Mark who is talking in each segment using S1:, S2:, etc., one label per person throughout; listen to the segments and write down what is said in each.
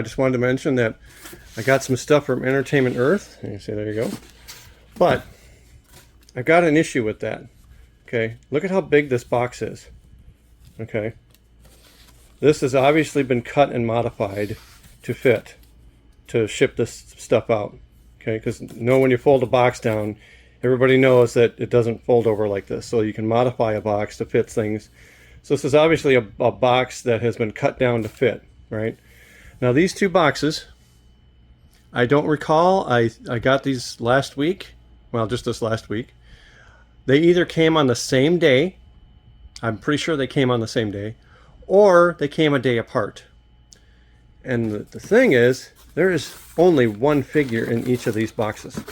S1: I just wanted to mention that I got some stuff from Entertainment Earth. You see, there you go. But I got an issue with that. Okay, look at how big this box is. Okay, this has obviously been cut and modified to fit, to ship this stuff out. Okay, because when you fold a box down, everybody knows that it doesn't fold over like this. So you can modify a box to fit things. So this is obviously a box that has been cut down to fit, right? Now these two boxes, I don't recall, I got these last week, well, just this last week. They either came on the same day, I'm pretty sure they came on the same day, or they came a day apart. And the thing is, there is only one figure in each of these boxes.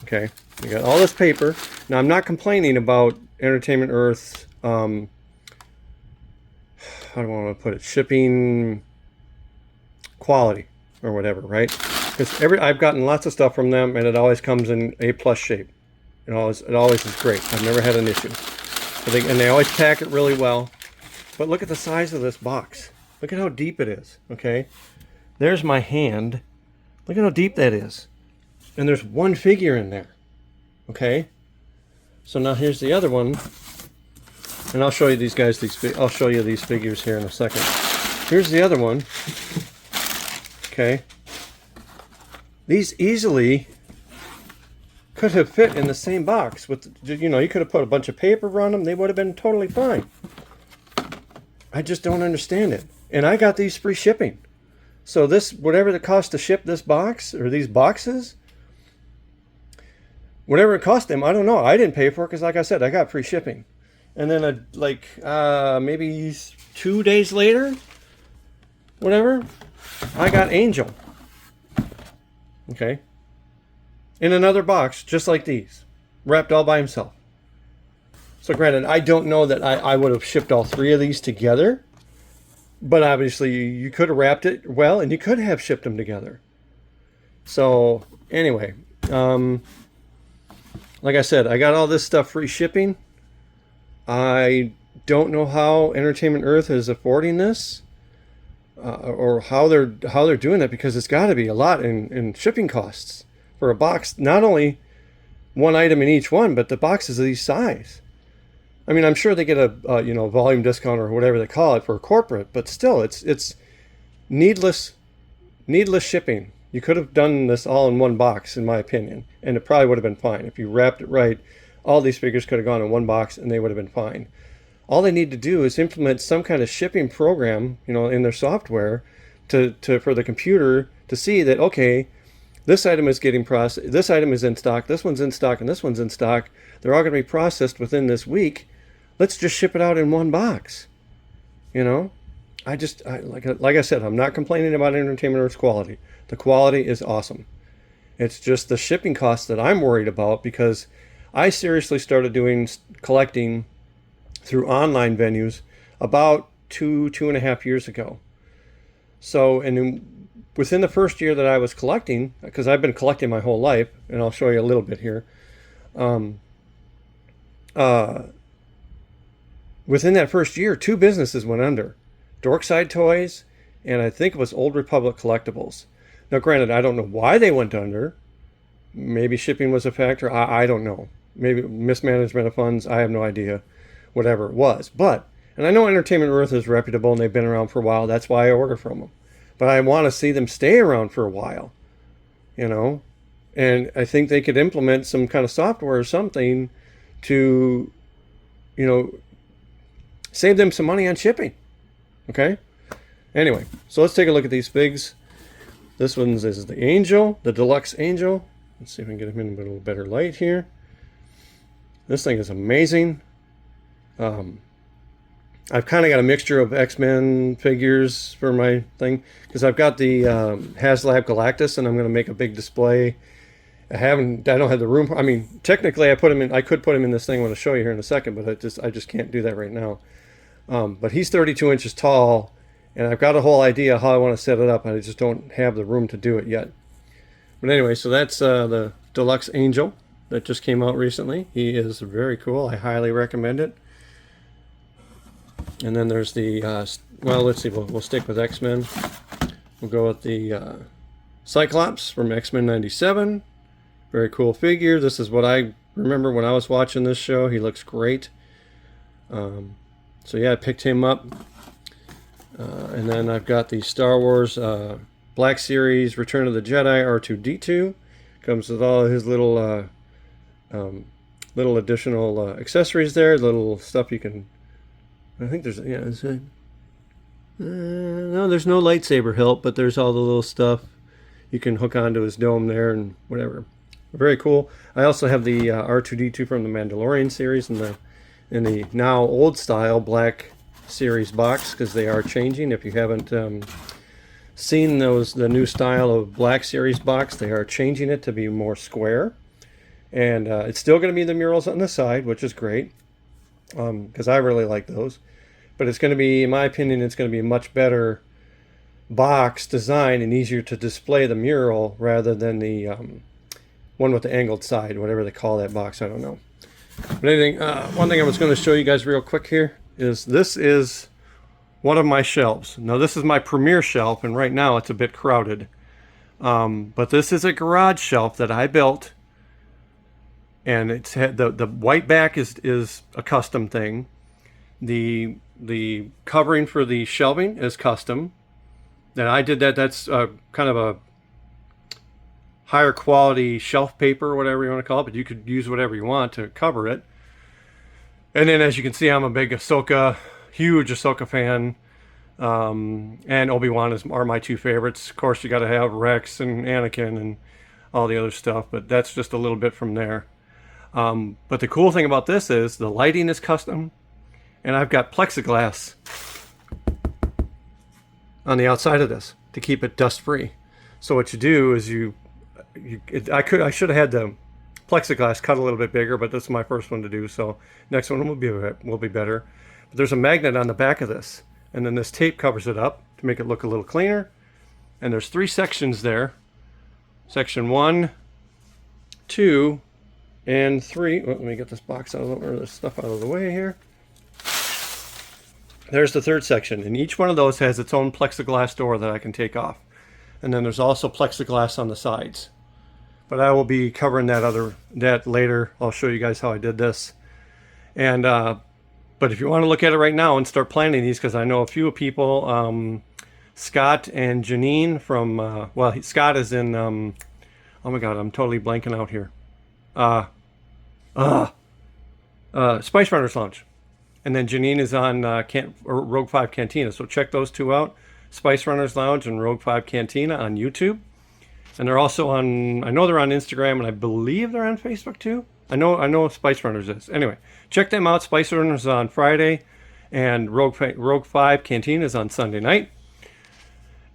S1: Okay, you got all this paper. Now I'm not complaining about Entertainment Earth's, how do I want to put it, shipping quality or whatever, right? Because I've gotten lots of stuff from them, and it always comes in A+ shape. It always is great. I've never had an issue. And they always pack it really well. But look at the size of this box. Look at how deep it is. Okay, there's my hand. Look at how deep that is. And there's one figure in there. Okay, so now here's the other one, and I'll show you these guys. I'll show you these figures here in a second. Here's the other one. Okay, these easily could have fit in the same box with, you could have put a bunch of paper on them. They would have been totally fine. I just don't understand it. And I got these free shipping. So this, whatever the cost to ship this box or these boxes, whatever it cost them, I don't know. I didn't pay for it because, like I said, I got free shipping. And then maybe 2 days later, whatever, I got Angel. Okay, in another box, just like these, wrapped all by himself. So granted, I don't know that I would have shipped all three of these together, but obviously you could have wrapped it well, and you could have shipped them together. So anyway, like I said, I got all this stuff free shipping. I don't know how Entertainment Earth is affording this, or how they're doing it, because it's got to be a lot in shipping costs for a box. Not only one item in each one, but the boxes of these size. I mean, I'm sure they get a volume discount or whatever they call it for a corporate, but still, it's needless shipping. You could have done this all in one box, in my opinion, and it probably would have been fine. If you wrapped it right, all these figures could have gone in one box and they would have been fine. All they need to do is implement some kind of shipping program, in their software for the computer to see that, okay, this item is getting processed, this item is in stock, this one's in stock, and this one's in stock. They're all going to be processed within this week. Let's just ship it out in one box. Like I said, I'm not complaining about Entertainment Earth's quality. The quality is awesome. It's just the shipping costs that I'm worried about, because I seriously started collecting through online venues about 2.5 years ago. So, within the first year that I was collecting, because I've been collecting my whole life, and I'll show you a little bit here. Within that first year, 2 businesses went under. Dorkside Toys, and I think it was Old Republic Collectibles. Now, granted, I don't know why they went under. Maybe shipping was a factor. I don't know. Maybe mismanagement of funds. I have no idea. Whatever it was. And I know Entertainment Earth is reputable and they've been around for a while. That's why I order from them. But I want to see them stay around for a while. And I think they could implement some kind of software or something to, save them some money on shipping. Okay? Anyway, so let's take a look at these figs. This one's is the Angel, the Deluxe Angel. Let's see if we can get him in a little better light here. This thing is amazing. I've kind of got a mixture of X-Men figures for my thing, because I've got the HasLab Galactus, and I'm going to make a big display. I don't have the room. I mean, technically, I could put him in this thing. I'm going to show you here in a second, but I just can't do that right now. But he's 32 inches tall, and I've got a whole idea how I want to set it up. I just don't have the room to do it yet. But anyway, so that's the Deluxe Angel that just came out recently. He is very cool. I highly recommend it. And then there's the, well, let's see, we'll stick with X-Men. we'll go with the Cyclops from X-Men 97. Very cool figure. This is what I remember when I was watching this show. He looks great. So yeah, I picked him up. And then I've got the Star Wars Black Series Return of the Jedi R2-D2. Comes with all his little little additional accessories there, little stuff you can. I think there's no, there's no lightsaber hilt, but there's all the little stuff you can hook onto his dome there and whatever. Very cool. I also have the R2-D2 from the Mandalorian series in the now old style Black Series box, because they are changing. If you haven't seen the new style of Black Series box, they are changing it to be more square, and it's still going to be the murals on the side, which is great, because I really like those. But it's going to be, in my opinion, it's going to be a much better box design and easier to display the mural rather than the one with the angled side, whatever they call that box. I don't know. But anything, one thing I was going to show you guys real quick here is this is one of my shelves. Now this is my premier shelf, and right now it's a bit crowded. But this is a garage shelf that I built, and it's had the white back is a custom thing. The covering for the shelving is custom. And I did that. That's kind of a higher quality shelf paper, or whatever you want to call it, but you could use whatever you want to cover it. And then, as you can see, I'm a big huge Ahsoka fan. And Obi-Wan are my two favorites. Of course, you got to have Rex and Anakin and all the other stuff, but that's just a little bit from there. But the cool thing about this is the lighting is custom, and I've got plexiglass on the outside of this to keep it dust free. So what you do is I should have had the plexiglass cut a little bit bigger, but this is my first one to do, so next one will be better. But there's a magnet on the back of this, and then this tape covers it up to make it look a little cleaner. And there's 3 sections there. Section 1, 2, and 3. Let me get this box out of the, or this stuff out of the way here. There's the 3rd section, and each one of those has its own plexiglass door that I can take off. And then there's also plexiglass on the sides. But I will be covering that later. I'll show you guys how I did this. And but if you want to look at it right now and start planning these, because I know a few people, Scott and Janine from Scott is in oh my god, I'm totally blanking out here. Spice Runners Lounge. And then Janine is on Rogue 5 Cantina. So check those two out. Spice Runners Lounge and Rogue 5 Cantina on YouTube. And they're also on, I know they're on Instagram, and I believe they're on Facebook too. I know Spice Runners is. Anyway, check them out. Spice Runners is on Friday, and Rogue 5 Cantina is on Sunday night.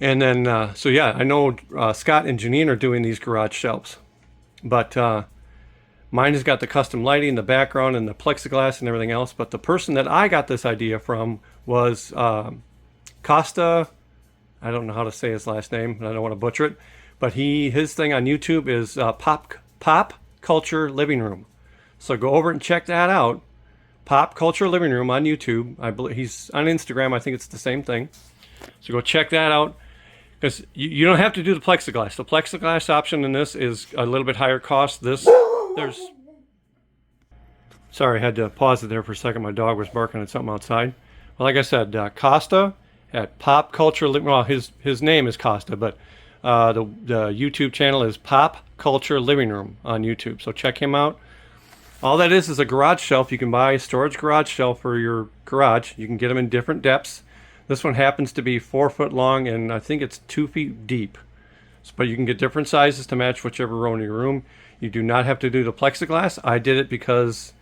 S1: And then, so yeah, I know Scott and Janine are doing these garage shelves. But mine has got the custom lighting, the background, and the plexiglass and everything else. But the person that I got this idea from was Costa. I don't know how to say his last name, and I don't want to butcher it. But his thing on YouTube is Pop Culture Living Room. So go over and check that out. Pop Culture Living Room on YouTube. I believe he's on Instagram. I think it's the same thing. So go check that out. Because you don't have to do the plexiglass. The plexiglass option in this is a little bit higher cost. Sorry, I had to pause it there for a second. My dog was barking at something outside. Well, like I said, Costa at Pop Culture Living Room. Well, his name is Costa, but the YouTube channel is Pop Culture Living Room on YouTube. So check him out. All that is a garage shelf. You can buy a storage garage shelf for your garage. You can get them in different depths. This one happens to be 4 foot long, and I think it's 2 feet deep. But you can get different sizes to match whichever row in your room. You do not have to do the plexiglass. I did it because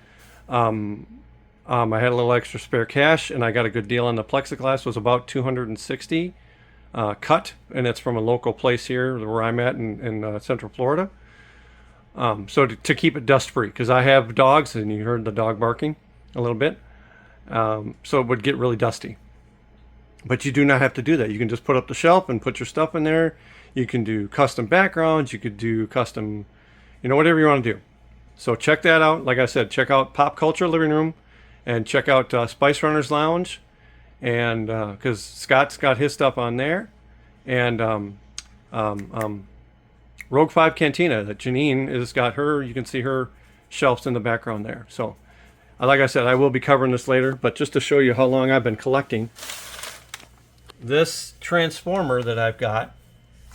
S1: I had a little extra spare cash, and I got a good deal on the plexiglass. It was about $260 cut, and it's from a local place here where I'm at in Central Florida. So to keep it dust free, because I have dogs, and you heard the dog barking a little bit, so it would get really dusty. But you do not have to do that. You can just put up the shelf and put your stuff in there. You can do custom backgrounds. You could do custom, whatever you want to do. So check that out. Like I said, check out Pop Culture Living Room, and check out Spice Runners Lounge, and because Scott's got his stuff on there, and Rogue 5 Cantina that Janine has got her. You can see her shelves in the background there. So, like I said, I will be covering this later, but just to show you how long I've been collecting, this transformer that I've got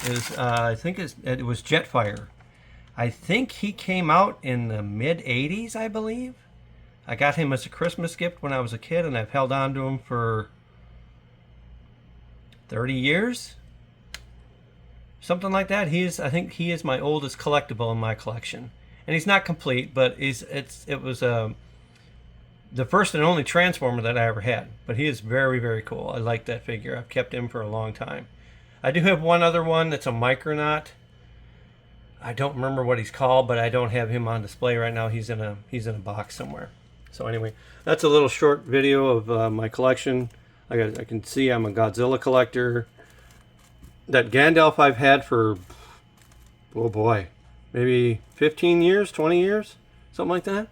S1: is, I think it was Jetfire. I think he came out in the mid-'80s, I believe. I got him as a Christmas gift when I was a kid, and I've held on to him for 30 years. Something like that. I think he is my oldest collectible in my collection. And he's not complete, but it was the first and only Transformer that I ever had. But he is very, very cool. I like that figure. I've kept him for a long time. I do have one other one that's a Micronaut. I don't remember what he's called, but I don't have him on display right now. He's in a box somewhere. So anyway, that's a little short video of my collection. I can see I'm a Godzilla collector. That Gandalf I've had for, oh boy, maybe 15 years, 20 years, something like that.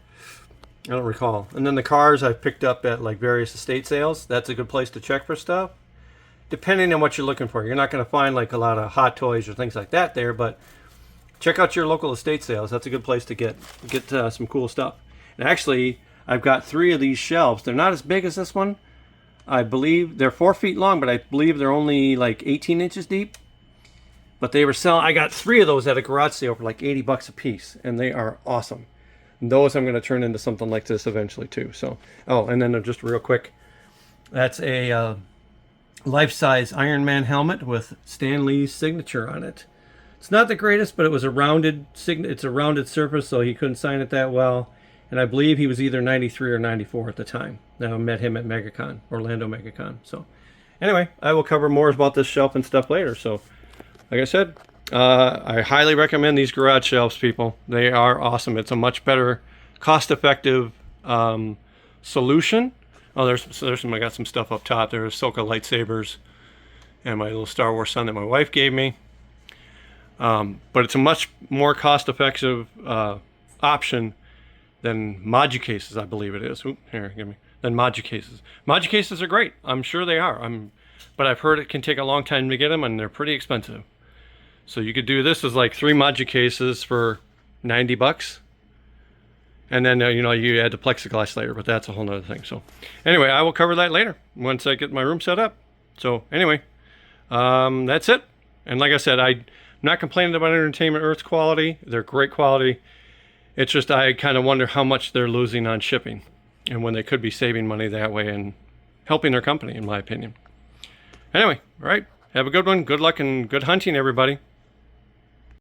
S1: I don't recall. And then the cars I've picked up at like various estate sales. That's a good place to check for stuff. Depending on what you're looking for. You're not going to find like a lot of hot toys or things like that there, but check out your local estate sales. That's a good place to get some cool stuff. And actually, I've got 3 of these shelves. They're not as big as this one. I believe they're 4 feet long, but I believe they're only like 18 inches deep. But they were selling, I got 3 of those at a garage sale for like 80 bucks a piece, and they are awesome. And those I'm going to turn into something like this eventually too. So, oh, and then just real quick, that's a life-size Iron Man helmet with Stan Lee's signature on it. It's not the greatest, but it was a rounded it's a rounded surface, so he couldn't sign it that well. And I believe he was either 93 or 94 at the time. Now I met him at MegaCon, Orlando MegaCon. So anyway, I will cover more about this shelf and stuff later. So like I said, I highly recommend these garage shelves, people. They are awesome. It's a much better, cost-effective solution. Oh, there's some. I got some stuff up top. There's Ahsoka lightsabers and my little Star Wars sun that my wife gave me. But it's a much more cost-effective option than Moji cases, I believe it is. Oop, here, give me. Than Moji cases. Moji cases are great. I'm sure they are. But I've heard it can take a long time to get them, and they're pretty expensive. So you could do this as like 3 Moji cases for 90 bucks. And then, you add the plexiglass layer, but that's a whole nother thing. So anyway, I will cover that later once I get my room set up. So anyway, that's it. And like I said, I'm not complaining about Entertainment Earth's quality. They're great quality. It's just I kind of wonder how much they're losing on shipping and when they could be saving money that way and helping their company, in my opinion. Anyway, all right. Have a good one. Good luck and good hunting, everybody.